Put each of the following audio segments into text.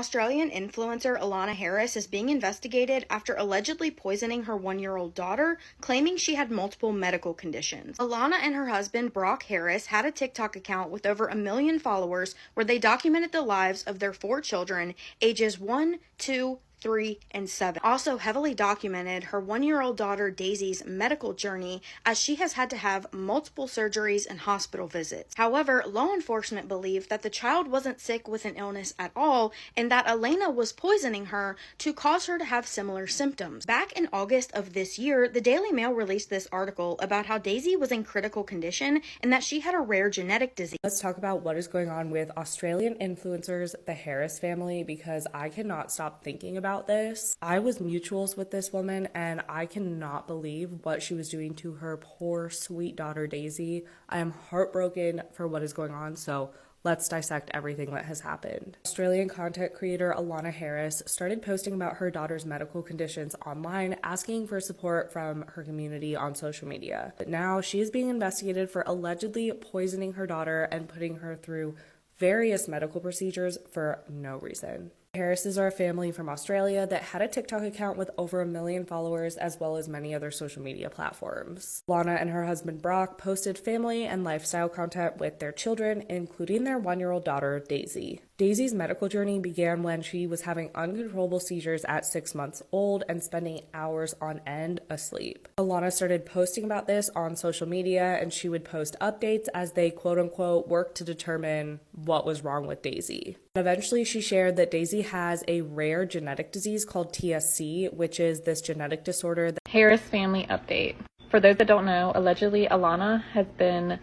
Australian influencer Allanah Harris is being investigated after allegedly poisoning her 1-year-old daughter, claiming she had multiple medical conditions. Allanah and her husband, Brock Harris, had a TikTok account with over 1 million followers where they documented the lives of their 4 children, ages 1, 2, 3, and 7. Also heavily documented her 1-year-old daughter Daisy's medical journey, as she has had to have multiple surgeries and hospital visits. However, law enforcement believe that the child wasn't sick with an illness at all, and that Allanah was poisoning her to cause her to have similar symptoms. Back in August of this year, the Daily Mail released this article about how Daisy was in critical condition and that she had a rare genetic disease. Let's talk about what is going on with Australian influencers, the Harris family, because I cannot stop thinking about this. I was mutuals with this woman and I cannot believe what she was doing to her poor sweet daughter Daisy. I am heartbroken for what is going on, so let's dissect everything that has happened. Australian content creator Allanah Harris started posting about her daughter's medical conditions online, asking for support from her community on social media. But now she is being investigated for allegedly poisoning her daughter and putting her through various medical procedures for no reason. Harrises are a family from Australia that had a TikTok account with over 1 million followers, as well as many other social media platforms. Allanah and her husband Brock posted family and lifestyle content with their children, including their 1-year-old daughter Daisy. Daisy's medical journey began when she was having uncontrollable seizures at 6 months old and spending hours on end asleep. Allanah started posting about this on social media, and she would post updates as they quote-unquote worked to determine what was wrong with Daisy. Eventually, she shared that Daisy has a rare genetic disease called TSC, which is this genetic disorder. Harris family update. For those that don't know, allegedly Allanah has been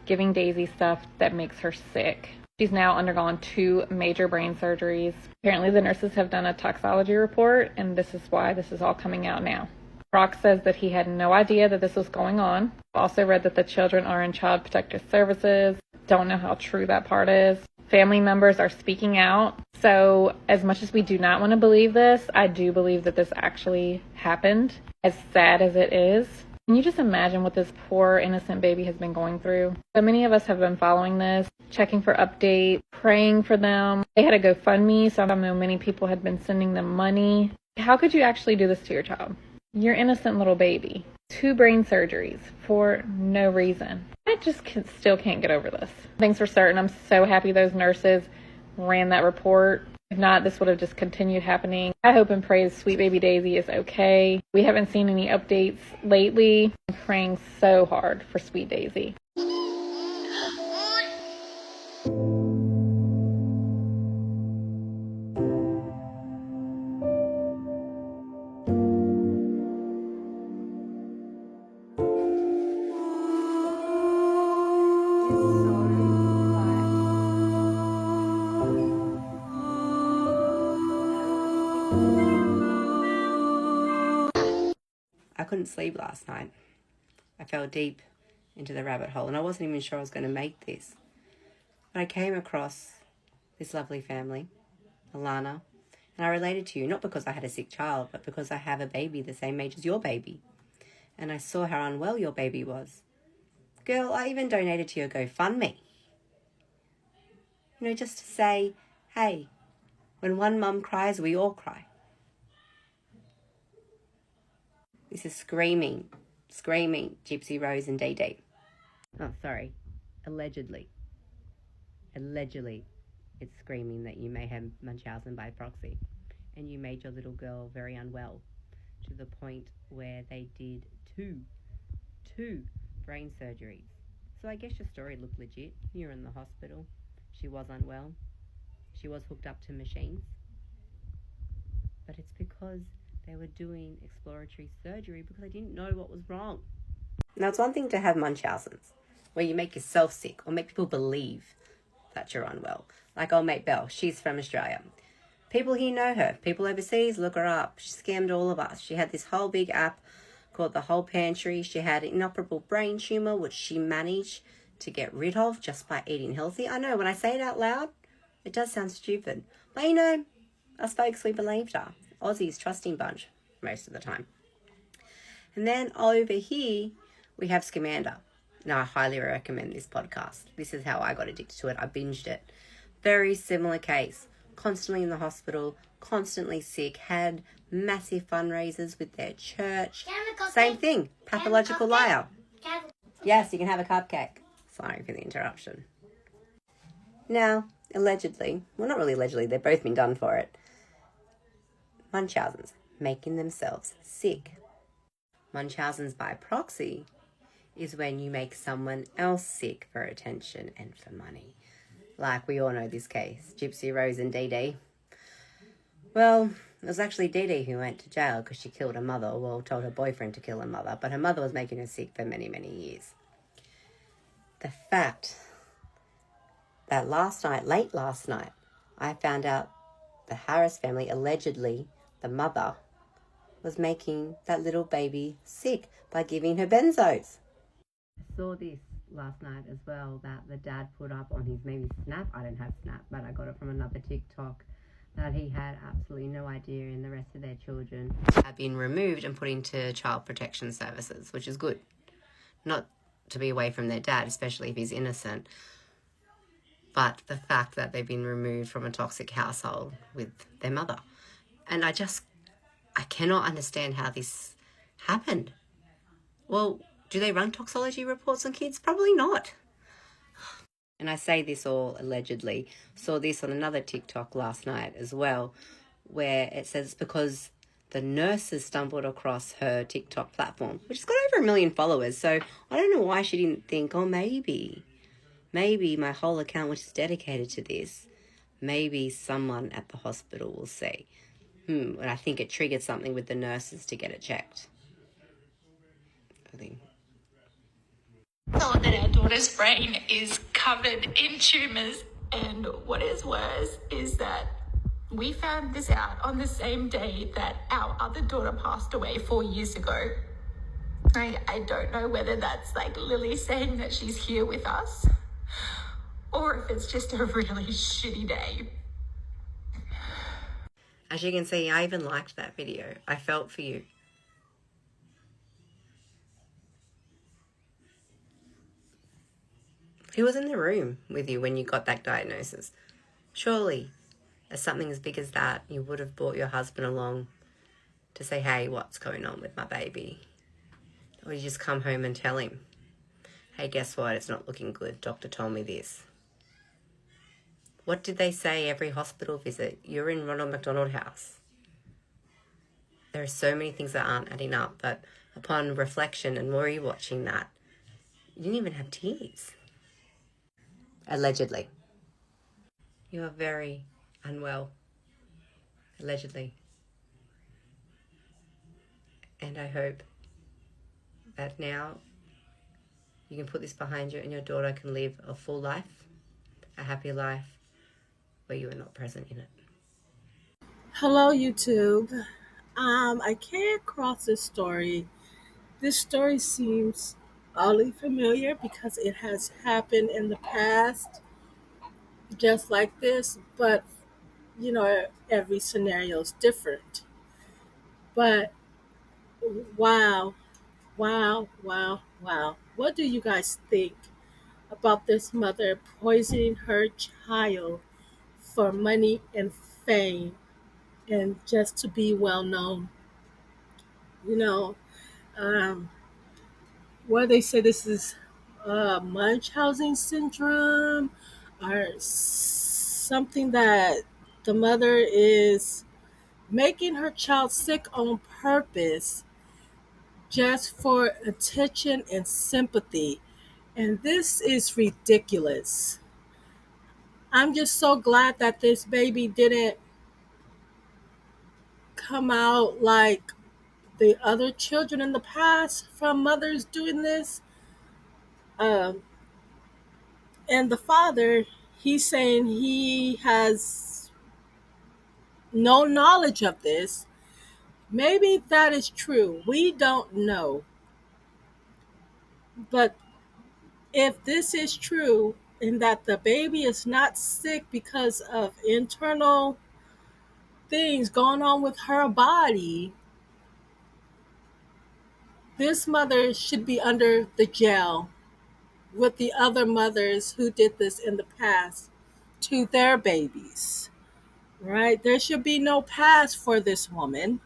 giving Daisy stuff that makes her sick. She's now undergone 2 major brain surgeries. Apparently the nurses have done a toxicology report, and this is why this is all coming out now. Brock says that he had no idea that this was going on. Also read that the children are in Child Protective Services. Don't know how true that part is. Family members are speaking out. So as much as we do not want to believe this, I do believe that this actually happened, as sad as it is. Can you just imagine what this poor innocent baby has been going through? So many of us have been following this, checking for updates, praying for them. They had a GoFundMe, so I know many people had been sending them money. How could you actually do this to your child? Your innocent little baby. 2 brain surgeries for no reason. I just still can't get over this. Things for certain. I'm so happy those nurses ran that report. If not, this would have just continued happening. I hope and pray sweet baby Daisy is okay. We haven't seen any updates lately. I'm praying so hard for sweet Daisy. I couldn't sleep last night. I fell deep into the rabbit hole and I wasn't even sure I was going to make this. But I came across this lovely family, Allanah, and I related to you, not because I had a sick child, but because I have a baby the same age as your baby. And I saw how unwell your baby was. Girl, I even donated to your GoFundMe. You know, just to say, hey, when one mum cries, we all cry. This is screaming Gypsy Rose and Day Day. Oh, sorry. Allegedly, it's screaming that you may have Munchausen by proxy. And you made your little girl very unwell to the point where they did two brain surgeries. So I guess your story looked legit. You're in the hospital. She was unwell. She was hooked up to machines. But it's because they were doing exploratory surgery because they didn't know what was wrong. Now, it's one thing to have Munchausen's, where you make yourself sick or make people believe that you're unwell. Like old mate Belle, she's from Australia. People here know her. People overseas look her up. She scammed all of us. She had this whole big app called The Whole Pantry. She had an inoperable brain tumour, which she managed to get rid of just by eating healthy. I know, when I say it out loud, it does sound stupid. But you know, us folks, we believed her. Aussies, trusting bunch, most of the time. And then over here, we have Scamander. Now, I highly recommend this podcast. This is how I got addicted to it. I binged it. Very similar case. constantly in the hospital, constantly sick, had massive fundraisers with their church. Same thing, pathological liar. Yes, you can have a cupcake. Sorry for the interruption. Now, allegedly, well, not really allegedly, they've both been done for it. Munchausen's, making themselves sick. Munchausen's by proxy is when you make someone else sick for attention and for money. Like we all know this case, Gypsy Rose and Dee Dee. Well, it was actually Dee Dee who went to jail because she killed her mother, well, told her boyfriend to kill her mother, but her mother was making her sick for many, many years. The fact that late last night, I found out the Harris family, allegedly the mother, was making that little baby sick by giving her benzos. I saw this last night as well, that the dad put up on his maybe Snap. I don't have Snap, but I got it from another TikTok, that he had absolutely no idea and the rest of their children have been removed and put into child protection services, which is good. Not to be away from their dad, especially if he's innocent, but the fact that they've been removed from a toxic household with their mother. And I cannot understand how this happened. Well, do they run toxology reports on kids? Probably not. And I say this all allegedly. Saw this on another TikTok last night as well, where it says because the nurses stumbled across her TikTok platform, which has got over 1 million followers. So I don't know why she didn't think, oh, maybe my whole account, which is dedicated to this, maybe someone at the hospital will see. And I think it triggered something with the nurses to get it checked. I think. Thought that our daughter's brain is covered in tumours, and what is worse is that we found this out on the same day that our other daughter passed away 4 years ago. I don't know whether that's like Lily saying that she's here with us, or if it's just a really shitty day. As you can see, I even liked that video. I felt for you. Who was in the room with you when you got that diagnosis? Surely, as something as big as that, you would have brought your husband along to say, hey, what's going on with my baby? Or you just come home and tell him, hey, guess what? It's not looking good. Doctor told me this. What did they say every hospital visit? You're in Ronald McDonald House. There are so many things that aren't adding up, but upon reflection and rewatching that, you didn't even have tears. Allegedly. You are very unwell. Allegedly. And I hope that now you can put this behind you and your daughter can live a full life, a happy life, where you are not present in it. Hello, YouTube. I came across this story. This story seems oddly familiar because it has happened in the past, just like this, but every scenario is different. But wow, wow. What do you guys think about this mother poisoning her child for money and fame and just to be well known? You know, um, where they say this is Munchausen syndrome or something, that the mother is making her child sick on purpose just for attention and sympathy. And this is ridiculous. I'm just so glad that this baby didn't come out like the other children in the past from mothers doing this. Um, and the father, he's saying he has no knowledge of this. Maybe that is true. We don't know. But if this is true and that the baby is not sick because of internal things going on with her body, this mother should be under the jail with the other mothers who did this in the past to their babies. right? There should be no pass for this woman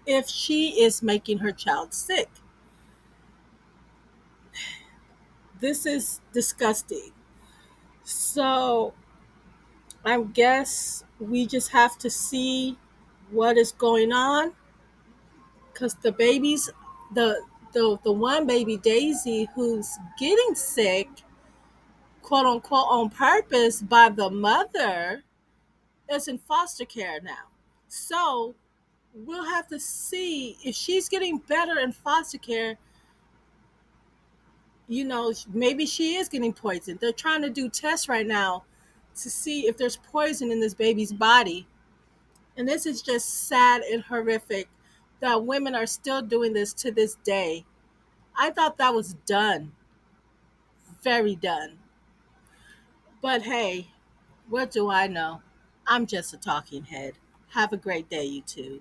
if she is making her child sick. This is disgusting. So I guess we just have to see what is going on because the one baby Daisy who's getting sick, quote unquote, on purpose by the mother, is in foster care now. So we'll have to see if she's getting better in foster care. Maybe she is getting poisoned. They're trying to do tests right now to see if there's poison in this baby's body. And this is just sad and horrific that women are still doing this to this day. I thought that was done, very done. But hey, what do I know? I'm just a talking head. Have a great day, YouTube.